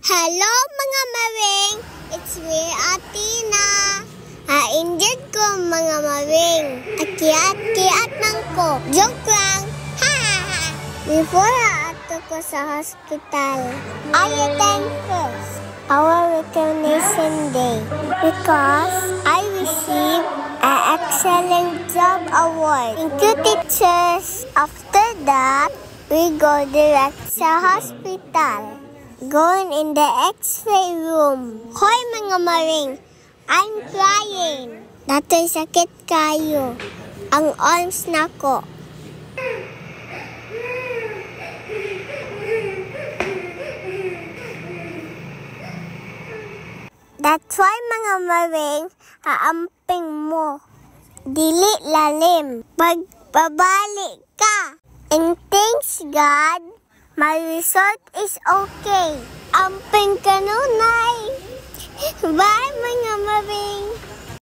Hello mga maring! It's me, Atina. Injud ko mga maring. Akiat-kiat nang ko. Joke lang. Ha ha ha. Before ato ko sa hospital, I attend first our recognition day because I received an excellent job award. Thank you, teachers. After that, we go direct sa hospital. Going in the X-ray room. Hoy mga maring, I'm crying. Dato'y sakit kayo. Ang arms nako. That's why mga maring, aamping mo. Dili lalim. Magbabalik ka. And thanks God, my result is okay. Amping ka no